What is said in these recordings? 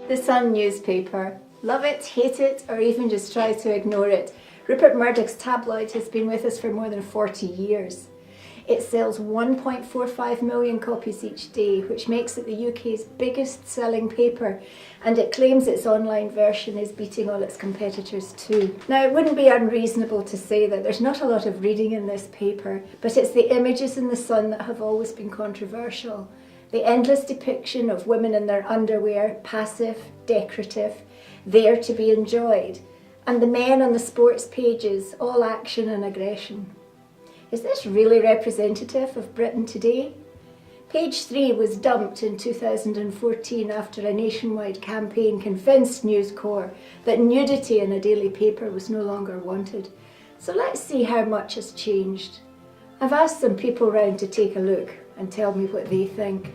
The Sun newspaper. Love it, hate it, or even just try to ignore it. Rupert Murdoch's tabloid has been with us for more than 40 years. It sells 1.45 million copies each day, which makes it the UK's biggest selling paper, and it claims its online version is beating all its competitors too. Now, it wouldn't be unreasonable to say that there's not a lot of reading in this paper, but it's the images in the Sun that have always been controversial. The endless depiction of women in their underwear, passive, decorative, there to be enjoyed, and the men on the sports pages, all action and aggression. Is this really representative of Britain today? Page 3 was dumped in 2014 after a nationwide campaign convinced News Corp that nudity in a daily paper was no longer wanted. So let's see how much has changed. I've asked some people round to take a look and tell me what they think.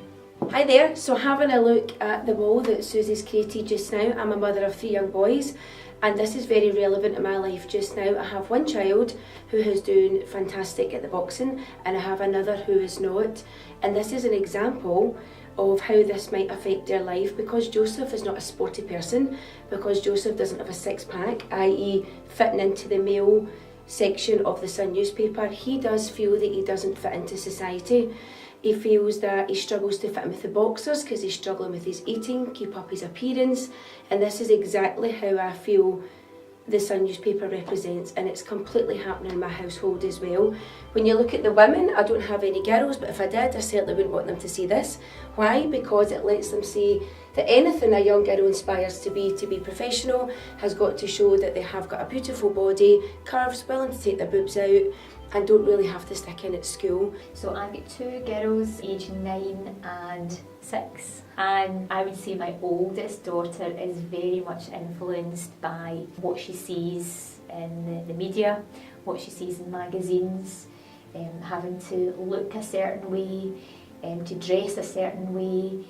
Hi there, so having a look at the wall that Susie's created just now. I'm a mother of 3 young boys, and this is very relevant in my life just now. I have one child who is doing fantastic at the boxing, and I have another who is not. And this is an example of how this might affect their life, because Joseph is not a sporty person, because Joseph doesn't have a six-pack, i.e. fitting into the male section of the Sun newspaper. He does feel that he doesn't fit into society. He feels that he struggles to fit in with the boxers because he's struggling with his eating, keep up his appearance, and this is exactly how I feel the Sun newspaper represents, and it's completely happening in my household as well. When you look at the women, I don't have any girls, but if I did, I certainly wouldn't want them to see this. Why? Because it lets them see that anything a young girl aspires to be professional, has got to show that they have got a beautiful body, curves, willing to take their boobs out, and don't really have to stick in at school. So I've got 2 girls, aged 9 and 6, and I would say my oldest daughter is very much influenced by what she sees in the media, what she sees in magazines, having to look a certain way, to dress a certain way,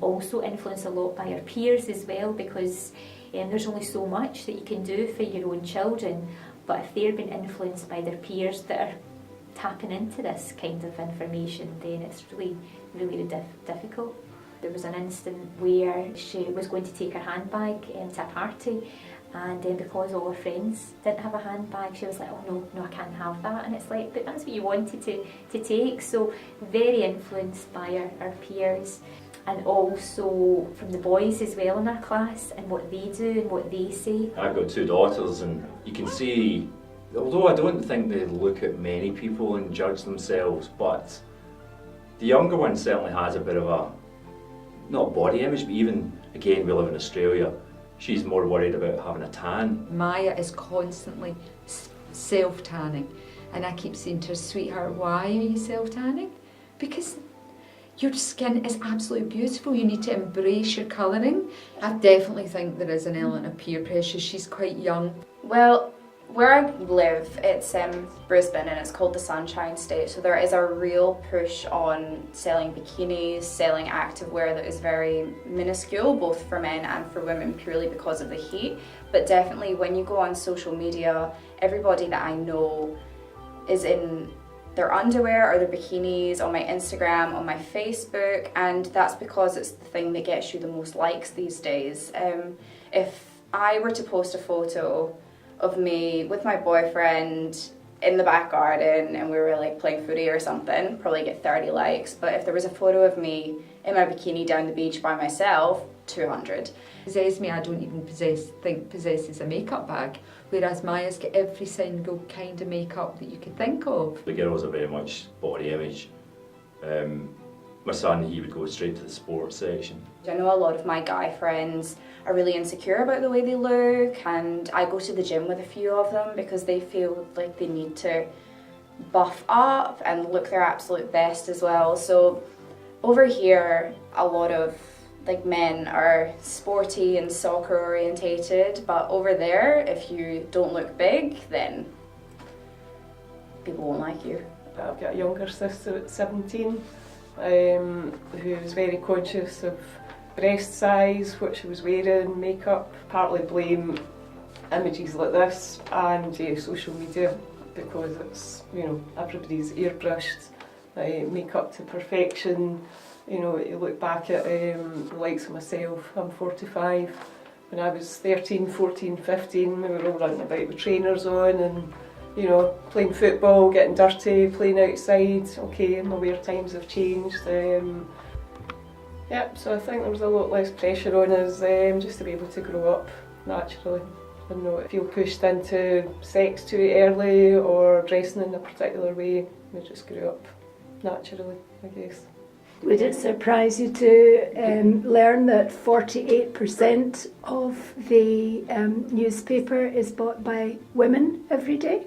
also influenced a lot by her peers as well, because there's only so much that you can do for your own children. But if they're being influenced by their peers that are tapping into this kind of information, then it's really difficult. There was an instant where she was going to take her handbag to a party, and because all her friends didn't have a handbag, she was like, oh no, I can't have that. And it's like, but that's what you wanted to take. So very influenced by her peers, and also from the boys as well in our class and what they do and what they say. I've got 2 daughters, and you can see, although I don't think they look at many people and judge themselves, but the younger one certainly has a bit of a, not body image, but even, again, we live in Australia, she's more worried about having a tan. Maya is constantly self-tanning, and I keep saying to her, sweetheart, why are you self-tanning? Because your skin is absolutely beautiful. You need to embrace your colouring. I definitely think there is an element of peer pressure. She's quite young. Well, where I live, it's Brisbane, and it's called the Sunshine State. So there is a real push on selling bikinis, selling activewear that is very minuscule, both for men and for women, purely because of the heat. But definitely when you go on social media, everybody that I know is in their underwear or their bikinis on my Instagram, on my Facebook, and that's because it's the thing that gets you the most likes these days. If I were to post a photo of me with my boyfriend in the back garden and we were like playing footy or something, probably get 30 likes, but if there was a photo of me in my bikini down the beach by myself, 200. Possess me, I don't even think possesses a makeup bag, whereas Maya's got every single kind of makeup that you could think of. The girls are very much body image. My son, he would go straight to the sports section. I know a lot of my guy friends are really insecure about the way they look, and I go to the gym with a few of them because they feel like they need to buff up and look their absolute best as well. So over here, a lot of men are sporty and soccer orientated, but over there, if you don't look big, then people won't like you. I've got a younger sister at 17 who's very conscious of breast size, what she was wearing, makeup. Partly blame images like this and social media, because it's, everybody's airbrushed make up to perfection. You know, you look back at the likes of myself, I'm 45. When I was 13, 14, 15, we were all running about with trainers on and, you know, playing football, getting dirty, playing outside. Okay, I'm aware times have changed. Yeah, so I think there was a lot less pressure on us just to be able to grow up naturally and not feel pushed into sex too early or dressing in a particular way. We just grew up naturally, I guess. Would it surprise you to learn that 48% of the newspaper is bought by women every day?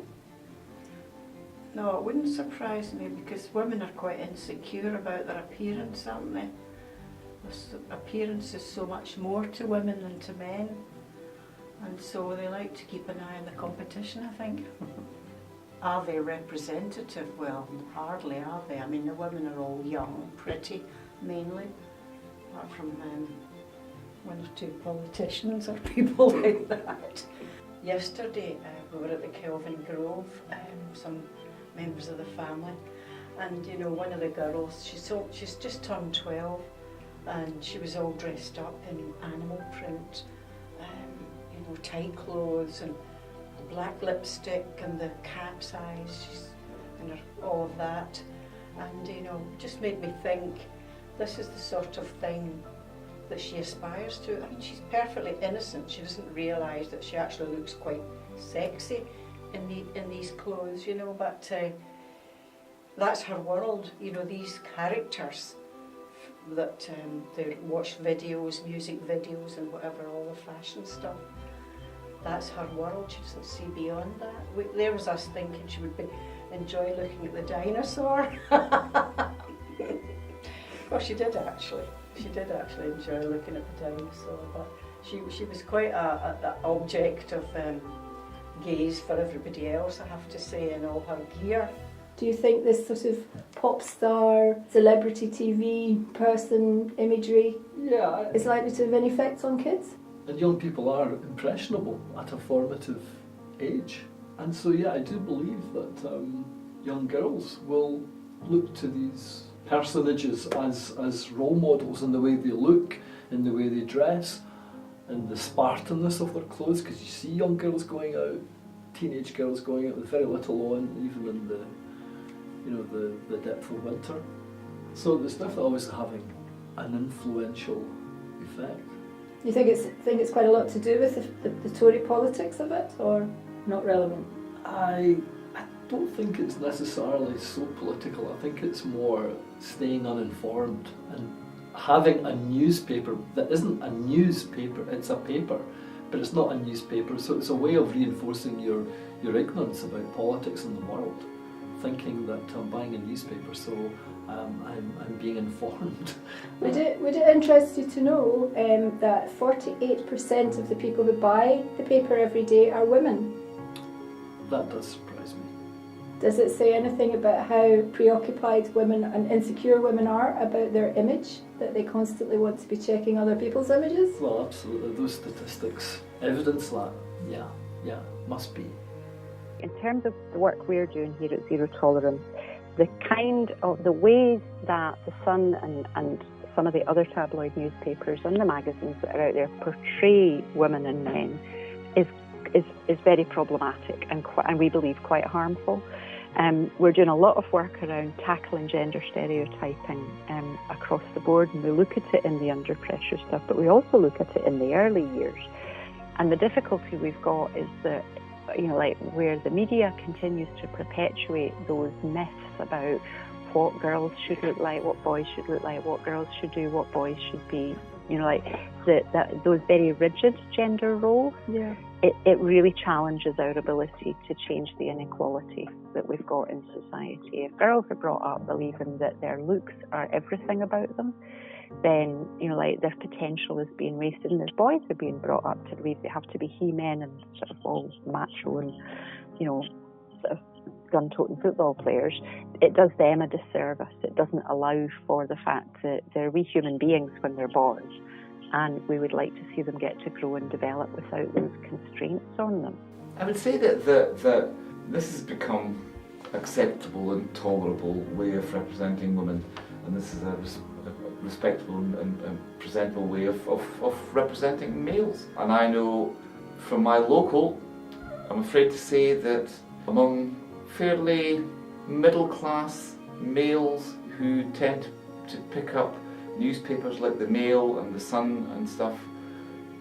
No, it wouldn't surprise me because women are quite insecure about their appearance, aren't they? Appearance is so much more to women than to men, and so they like to keep an eye on the competition, I think. Are they representative? Well, hardly are they. I mean, the women are all young, pretty, mainly, apart from one or two politicians or people like that. Yesterday, we were at the Kelvin Grove, some members of the family, and you know, one of the girls, she's just turned 12, and she was all dressed up in animal print, you know, tight clothes and the black lipstick and the cat's eyes and all of that, and you know, just made me think this is the sort of thing that she aspires to. I mean, she's perfectly innocent. She doesn't realise that she actually looks quite sexy in these clothes, you know, but that's her world, you know, these characters that they watch videos, music videos and whatever, all the fashion stuff. That's her world. She doesn't see beyond that. There was us thinking she would enjoy looking at the dinosaur. Well, she did actually. She did actually enjoy looking at the dinosaur, but she was quite an object of gaze for everybody else, I have to say, in all her gear. Do you think this sort of pop star, celebrity TV person imagery is likely to have any effects on kids? And young people are impressionable at a formative age. And so, yeah, I do believe that young girls will look to these personages as role models in the way they look, in the way they dress, and the Spartanness of their clothes, because you see young girls going out, teenage girls going out with very little on, even in the, you know, the depth of winter. So it's definitely always having an influential effect. You think it's quite a lot to do with the Tory politics of it, or not relevant? I don't think it's necessarily so political. I think it's more staying uninformed and having a newspaper that isn't a newspaper, it's a paper, but it's not a newspaper, so it's a way of reinforcing your ignorance about politics in the world, thinking that I'm buying a newspaper, so I'm being informed. Would it interest you to know that 48% of the people who buy the paper every day are women? That does surprise me. Does it say anything about how preoccupied women and insecure women are about their image, that they constantly want to be checking other people's images? Well, absolutely. Those statistics evidence that. Yeah, must be. In terms of the work we're doing here at Zero Tolerance, the ways that The Sun and some of the other tabloid newspapers and the magazines that are out there portray women and men is very problematic and we believe quite harmful. We're doing a lot of work around tackling gender stereotyping across the board, and we look at it in the under pressure stuff, but we also look at it in the early years. And the difficulty we've got is that, you know, like where the media continues to perpetuate those myths about what girls should look like, what boys should look like, what girls should do, what boys should be, you know, like those very rigid gender roles. Yeah. It really challenges our ability to change the inequality that we've got in society. If girls are brought up believing that their looks are everything about them, then, you know, like their potential is being wasted. And as boys are being brought up to believe they have to be he-men and sort of all macho and, you know, sort of gun-toting football players, it does them a disservice. It doesn't allow for the fact that they're wee human beings when they're born, and we would like to see them get to grow and develop without those constraints on them. I would say that this has become acceptable and tolerable way of representing women, and this is a respectable and presentable way of representing males. And I know from my local, I'm afraid to say that among fairly middle class males who tend to pick up newspapers like the Mail and the Sun and stuff,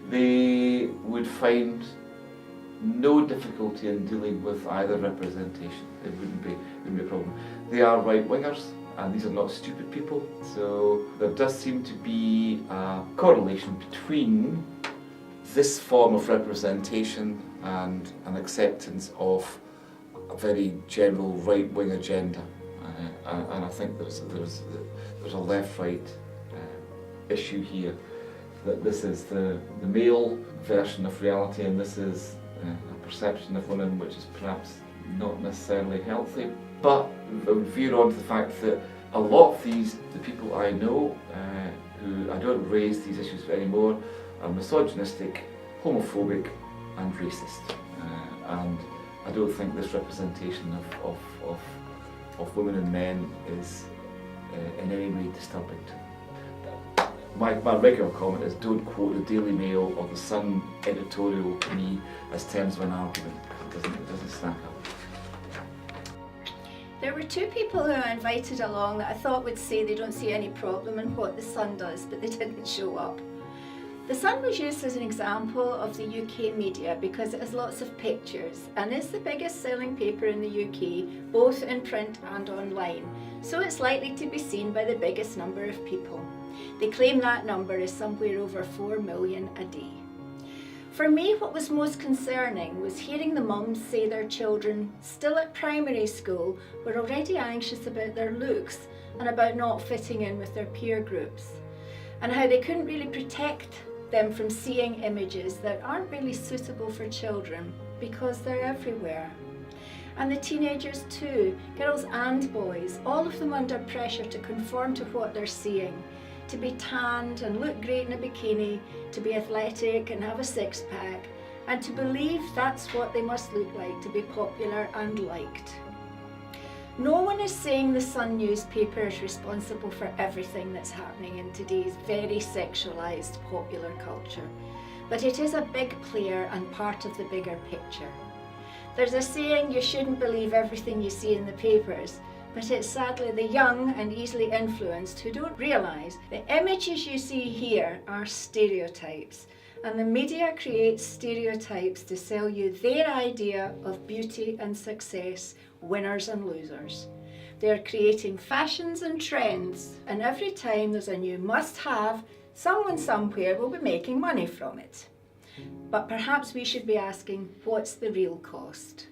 they would find no difficulty in dealing with either representation. It wouldn't be a problem. They are right-wingers, and these are not stupid people, so there does seem to be a correlation between this form of representation and an acceptance of a very general right-wing agenda. And I think there's a left-right issue here, that this is the male version of reality, and this is a perception of women which is perhaps not necessarily healthy. But I would veer on to the fact that a lot of the people I know, who I don't raise these issues anymore, are misogynistic, homophobic and racist. And I don't think this representation of women and men is in any way disturbing to them. My regular comment is, don't quote the Daily Mail or the Sun editorial to me as terms of an argument. It doesn't stack up. There were two people who I invited along that I thought would say they don't see any problem in what the Sun does, but they didn't show up. The Sun was used as an example of the UK media because it has lots of pictures and is the biggest selling paper in the UK, both in print and online, so it's likely to be seen by the biggest number of people. They claim that number is somewhere over 4 million a day. For me, what was most concerning was hearing the mums say their children, still at primary school, were already anxious about their looks and about not fitting in with their peer groups, and how they couldn't really protect them from seeing images that aren't really suitable for children because they're everywhere. And the teenagers too, girls and boys, all of them under pressure to conform to what they're seeing, to be tanned and look great in a bikini, to be athletic and have a six-pack, and to believe that's what they must look like to be popular and liked. No one is saying the Sun newspaper is responsible for everything that's happening in today's very sexualised popular culture, but it is a big player and part of the bigger picture. There's a saying, you shouldn't believe everything you see in the papers, but it's sadly the young and easily influenced who don't realise the images you see here are stereotypes, and the media creates stereotypes to sell you their idea of beauty and success, winners and losers. They're creating fashions and trends, and every time there's a new must-have, someone somewhere will be making money from it. But perhaps we should be asking, what's the real cost?